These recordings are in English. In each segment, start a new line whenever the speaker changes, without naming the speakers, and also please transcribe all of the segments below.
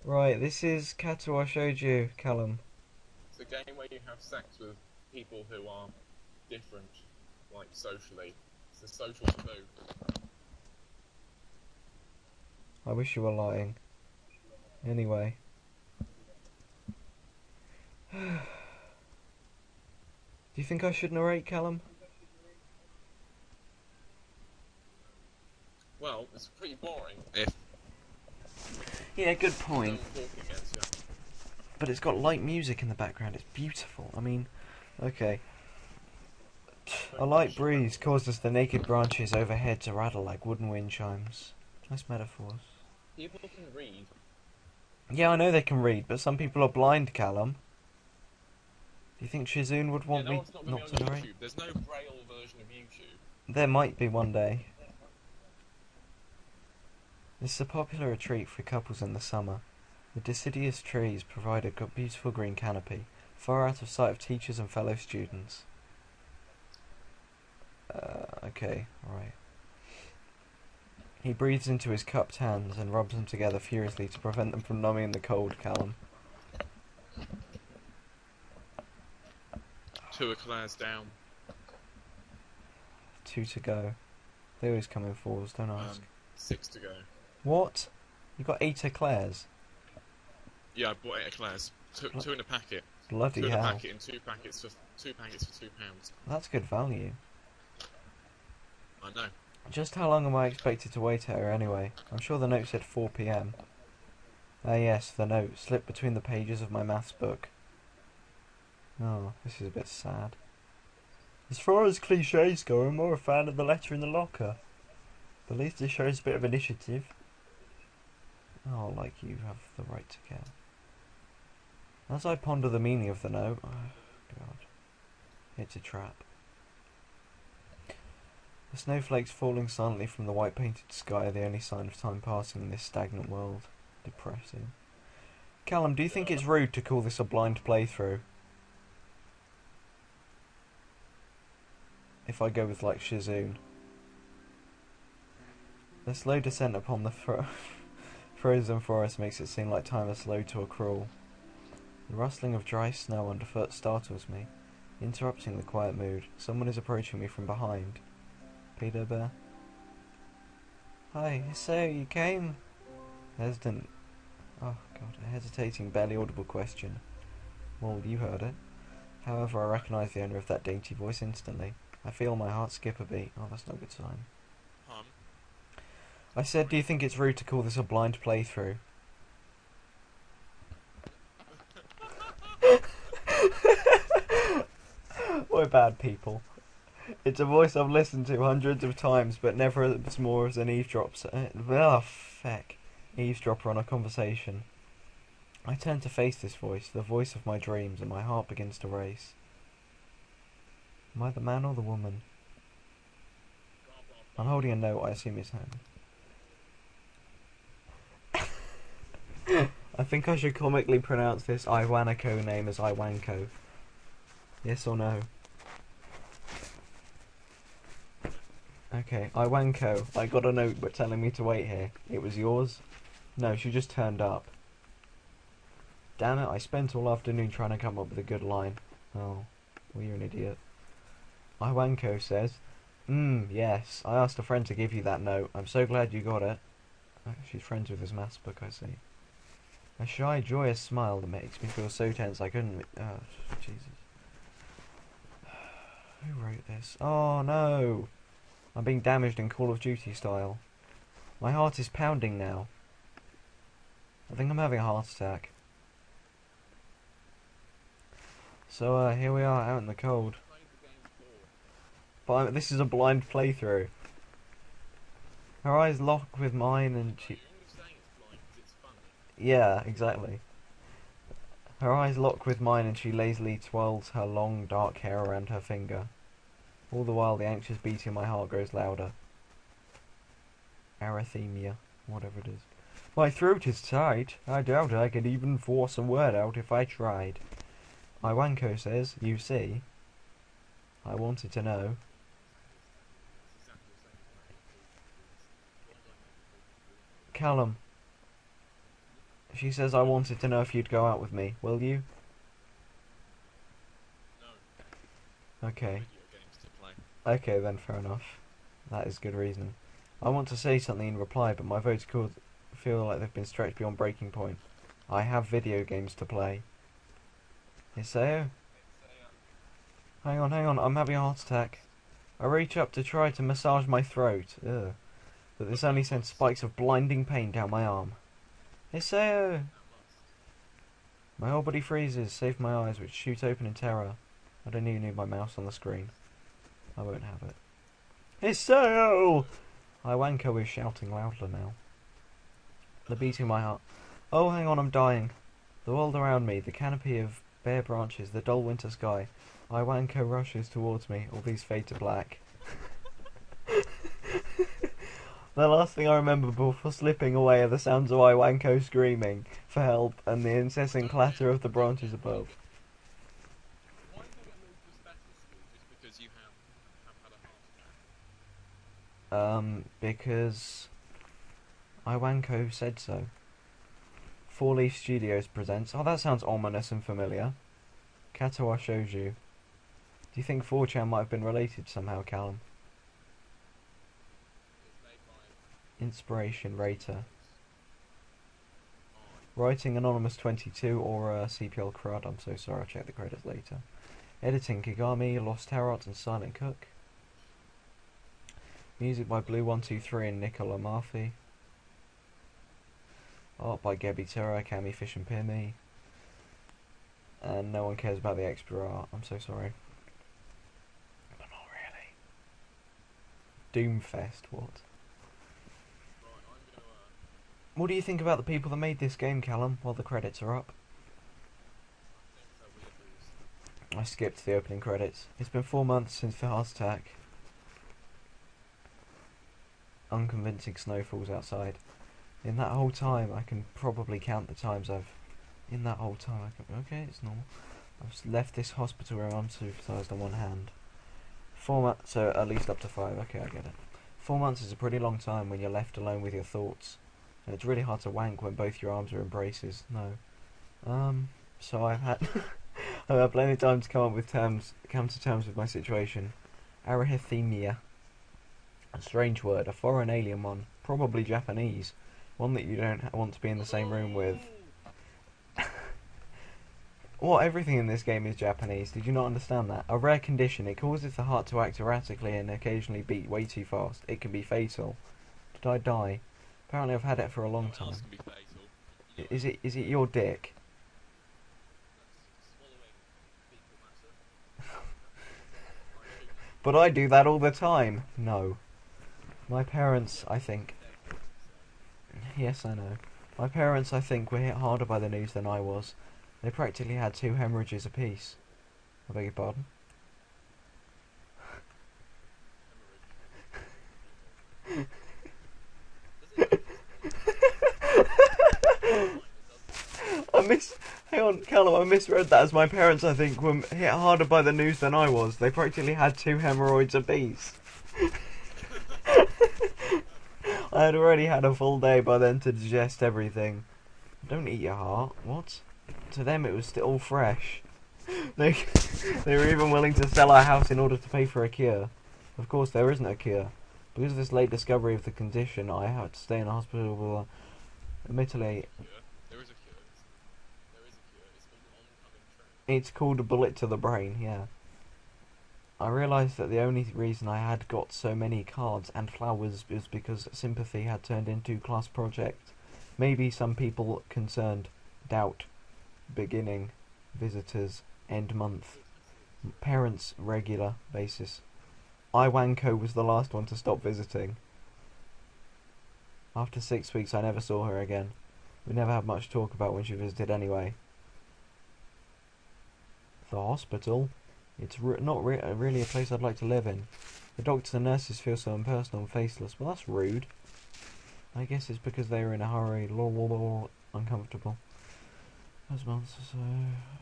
Right, this is Katawa Shoujo, Callum.
It's a game where you have sex with people who are different, like socially. It's a social taboo.
I wish you were lying. Anyway. Do you think I should narrate, Callum?
Well, it's pretty boring if
Yeah, good
there's no
point.
one talking against you.
But it's got light music in the background. It's beautiful. I mean, okay. A
Very
light
much.
breeze causes the naked branches overhead to rattle like wooden wind chimes. Nice metaphors.
People can read.
Yeah, I know they can read, but some people are blind, Callum. Do you think Shizoon would
Yeah,
want
no,
me
it's not going to
not
be
to
on
narrate?
YouTube. There's no braille version of YouTube.
There might be one day. This is a popular retreat for couples in the summer. The deciduous trees provide a beautiful green canopy, far out of sight of teachers and fellow students. Okay, alright. He breathes into his cupped hands and rubs them together furiously to prevent them from numbing in the cold, Callum.
2 eclairs down.
2 to go. They always come in fours, don't ask.
6 to go.
What? You got 8 eclairs?
Yeah, I bought 8 eclairs. Two in a packet. Two
Bloody
in a
hell.
packet and 2 packets for £2.
That's good value.
I know.
Just how long am I expected to wait here anyway? I'm sure the note said 4 p.m. Ah yes, the note slipped between the pages of my maths book. Oh, this is a bit sad. As far as cliches go, I'm more a fan of the letter in the locker. But at least it shows a bit of initiative. Oh, like you have the right to care. As I ponder the meaning of the note, oh god, it's a trap. The snowflakes falling silently from the white painted sky are the only sign of time passing in this stagnant world. Depressing. Callum, do you think it's rude to call this a blind playthrough? If I go with like Shizoon. The slow descent upon the frozen forest makes it seem like time is slow to a crawl. The rustling of dry snow underfoot startles me, interrupting the quiet mood. Someone is approaching me from behind. Peter Bear. Hi, so you came? Hesitant. Oh god, a hesitating, barely audible question. Well, you heard it. However, I recognise the owner of that dainty voice instantly. I feel my heart skip a beat. Oh, that's not a good sign. I said, do you think it's rude to call this a blind playthrough? We're bad people. It's a voice I've listened to hundreds of times, but never as more as an eavesdropper on a conversation. I turn to face this voice, the voice of my dreams, and my heart begins to race. Am I the man or the woman? I'm holding a note, I assume it's him. I think I should comically pronounce this Iwanako name as Iwanko. Yes or no? Okay, Iwanko, I got a note but telling me to wait here. It was yours? No, she just turned up. Damn it, I spent all afternoon trying to come up with a good line. Oh, well, you're an idiot. Iwanko says, yes, I asked a friend to give you that note. I'm so glad you got it. She's friends with his maths book, I see. A shy, joyous smile that makes me feel so tense I couldn't... Oh, Jesus. Who wrote this? Oh, no! I'm being damaged in Call of Duty style. My heart is pounding now. I think I'm having a heart attack. So, here we are, out in the cold. But this is a blind playthrough. Her eyes lock with mine and she... Yeah, exactly. Her eyes lock with mine and she lazily twirls her long, dark hair around her finger. All the while, the anxious beating of my heart grows louder. Arrhythmia, whatever it is. My throat is tight. I doubt I could even force a word out if I tried. Iwanko says, you see. I wanted to know. Callum. She says I wanted to know if you'd go out with me. Will you?
No.
Okay.
Video games to play.
Okay then, fair enough. That is good reasoning. I want to say something in reply, but my votes could feel like they've been stretched beyond breaking point. I have video games to play. Isao? Hang on, I'm having a heart attack. I reach up to try to massage my throat. Ugh. But this only sends spikes of blinding pain down my arm. Isao! My whole body freezes, save my eyes, which shoot open in terror. I don't even need my mouse on the screen. I won't have it. Isao! Iwanko is shouting louder now. The beating of my heart. Oh, hang on, I'm dying. The world around me, the canopy of bare branches, the dull winter sky. Iwanko rushes towards me. All these fade to black. The last thing I remember before slipping away are the sounds of Iwanko screaming for help and the incessant clatter of the branches above.
Why did you get moved to special school just because you have had a heart attack?
Because Iwanko said so. Four Leaf Studios presents. Oh, that sounds ominous and familiar. Katawa Shoujo. Do you think 4chan might have been related somehow, Callum?
It's made by
Inspiration Rater. Writing Anonymous 22 or CPL Crud. I'm so sorry, I'll check the credits later. Editing Kigami, Lost Tarot and Silent Cook. Music by Blue123 and Nicola Murphy. Art by Gebi Terra, Cami Fish and Pimmy. And no one cares about the extra art. I'm so sorry. But not really. Doomfest, what?
Right, I'm gonna
What do you think about the people that made this game, Callum, while the credits are up?
I think they'll be abused.
I skipped the opening credits. It's been 4 months since the heart attack. Unconvincing snowfalls outside. In that whole time, I can probably count the times I've... In that whole time, I can... Okay, it's normal. I've left this hospital room unsupervised on one hand. 4 months... So, at least up to 5. Okay, I get it. 4 months is a pretty long time when you're left alone with your thoughts. And it's really hard to wank when both your arms are in braces. No. So I've had... I've had plenty of time to come to terms with my situation. Arithemia. A strange word, a foreign alien one. Probably Japanese. One that you don't want to be in the same room with. What, everything in this game is Japanese? Did you not understand that? A rare condition. It causes the heart to act erratically and occasionally beat way too fast. It can be fatal. Did I die? Apparently I've had it for a long time.
What else can be fatal?
Is it your dick?
Swallowing fecal matter.
But I do that all the time. No. My parents, I think... Yes, I know. My parents, I think, were hit harder by the news than I was. They practically had 2 hemorrhages apiece. I beg your pardon? Hang on, Callum, I misread that as my parents, I think, were hit harder by the news than I was. They practically had 2 hemorrhoids apiece. I had already had a full day by then to digest everything. Don't eat your heart. What? To them it was still fresh. They were even willing to sell our house in order to pay for a cure. Of course there isn't a cure. Because of this late discovery of the condition, I had to stay in a hospital. Admittedly,
There is a cure. There is a cure. It's called an oncoming train.
it's called a bullet to the brain, yeah. I realised that the only reason I had got so many cards and flowers was because sympathy had turned into class project. Maybe some people concerned. Doubt. Beginning. Visitors. End month. Parents. Regular basis. Iwanko was the last one to stop visiting. After 6 weeks I never saw her again. We never had much talk about when she visited anyway. The hospital? It's not really a place I'd like to live in. The doctors and nurses feel so impersonal and faceless. Well, that's rude. I guess it's because they were in a hurry. Uncomfortable. Those months or so...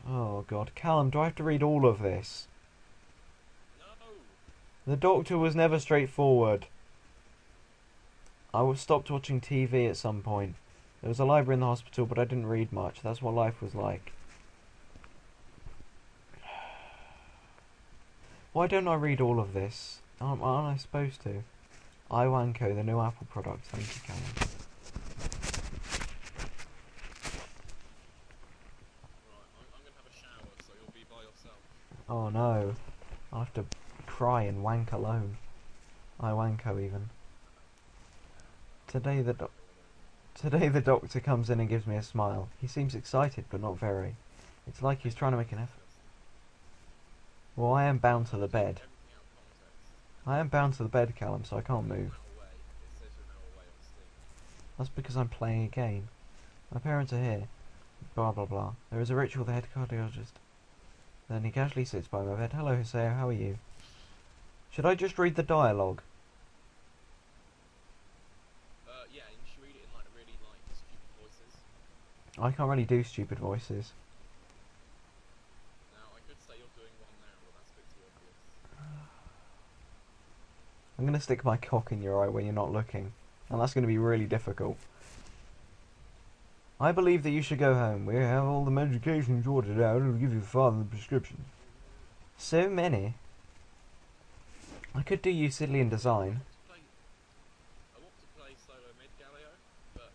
Oh, God. Callum, do I have to read all of this?
No!
The doctor was never straightforward. I stopped watching TV at some point. There was a library in the hospital, but I didn't read much. That's what life was like. Why don't I read all of this? Aren't I supposed to? iWanko, the new Apple product. Thank you, Callum.
Right, I'm gonna have a shower, so you'll be by yourself.
Oh no. I'll have to cry and wank alone. iWanko even. Today the doctor comes in and gives me a smile. He seems excited, but not very. It's like he's trying to make an effort. Well, I am bound to the bed.
Everything out of context.
I am bound to the bed, Callum, so I can't move.
Now away. It says you're now away on Steam.
That's because I'm playing a game. My parents are here. Blah blah blah. There is a ritual, the head cardiologist. Then he casually sits by my bed. Hello, Hiseo, how are you? Should I just read the dialogue?
Yeah, and you should read it in like really like stupid voices.
I can't really do stupid voices.
Now I could say you're doing one now, but that's a bit too obvious.
I'm going to stick my cock in your eye when you're not looking. And that's going to be really difficult. I believe that you should go home. We have all the medication sorted out and we'll give your father the prescription. So many. I could do Euclidean design.
I want to play solo mid Galio, but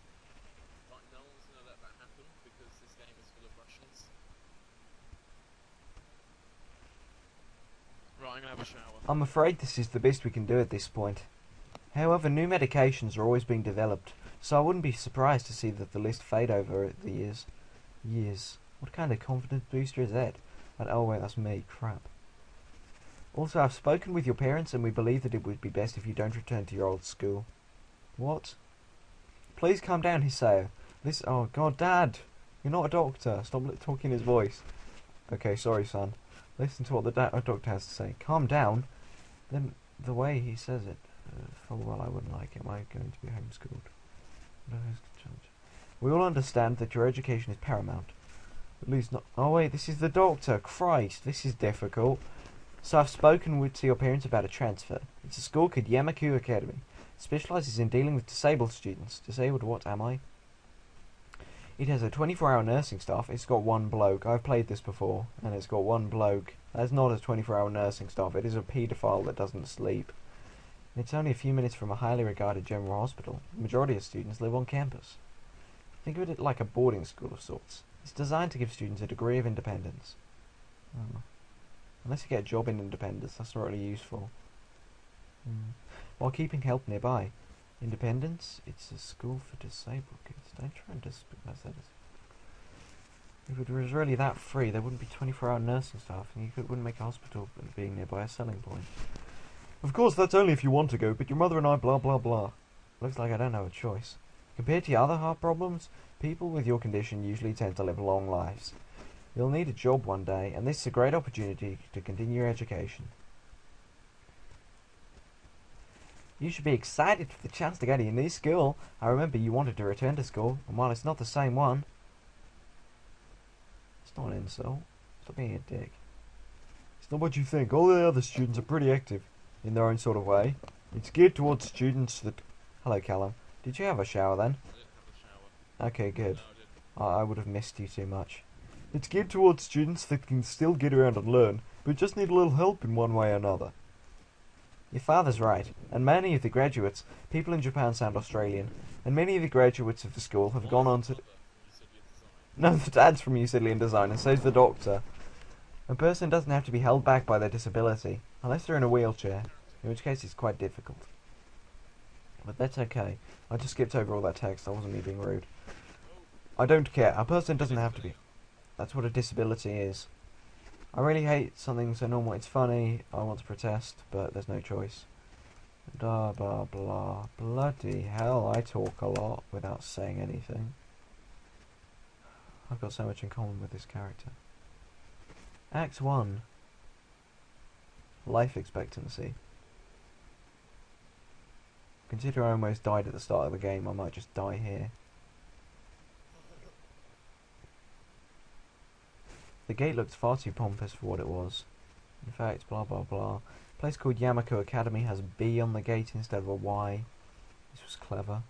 like no one's gonna let that happen because this game is full of Russians. Right, I'm gonna have a shower.
I'm afraid this is the best we can do at this point. However, new medications are always being developed, so I wouldn't be surprised to see that the list fade over the years. What kind of confidence booster is that? Oh wait, that's me. Crap. Also, I've spoken with your parents and we believe that it would be best if you don't return to your old school. What? Please calm down, Hiseo. Oh god, Dad! You're not a doctor. Stop talking his voice. Okay, sorry, son. Listen to what the doctor has to say. Calm down? Then, the way he says it, full well I wouldn't like it. Am I going to be homeschooled? We all understand that your education is paramount. At least not... Oh wait, this is the doctor. Christ, this is difficult. So I've spoken to your parents about a transfer. It's a school called Yamaku Academy. It specialises in dealing with disabled students. Disabled what am I? It has a 24-hour nursing staff. It's got one bloke. I've played this before. And it's got one bloke. That's not a 24-hour nursing staff. It is a paedophile that doesn't sleep. It's only a few minutes from a highly regarded general hospital. The majority of students live on campus. Think of it like a boarding school of sorts. It's designed to give students a degree of independence. Oh. Unless you get a job in independence, that's not really useful. While keeping help nearby. Independence? It's a school for disabled kids. Don't try and disguise that. If it was really that free, there wouldn't be 24-hour nursing staff, and you wouldn't make a hospital being nearby a selling point. Of course, that's only if you want to go, but your mother and I blah blah blah. Looks like I don't have a choice. Compared to your other heart problems, people with your condition usually tend to live long lives. You'll need a job one day, and this is a great opportunity to continue your education. You should be excited for the chance to go to your new school. I remember you wanted to return to school, and while it's not the same one... It's not an insult. Stop being a dick. It's not what you think. All the other students are pretty active, in their own sort of way. It's geared towards students that... Hello, Callum. Did you have a shower then?
I didn't have a shower.
Okay, good.
No, I didn't.
I would have missed you too much. It's geared towards students that can still get around and learn, but just need a little help in one way or another. Your father's right, and many of the graduates, people in Japan sound Australian, and many of the graduates of the school have gone on to... No, the dad's from Euclidean design, and so's the doctor. A person doesn't have to be held back by their disability, unless they're in a wheelchair, in which case it's quite difficult. But that's okay. I just skipped over all that text, that wasn't me being rude. I don't care, a person doesn't have to be... That's what a disability is. I really hate something so normal. It's funny, I want to protest, but there's no choice. Blah blah blah. Bloody hell, I talk a lot without saying anything. I've got so much in common with this character. Act 1. Life expectancy. Consider I almost died at the start of the game, I might just die here. The gate looked far too pompous for what it was. In fact, blah blah blah. A place called Yamaku Academy has a B on the gate instead of a Y. This was clever.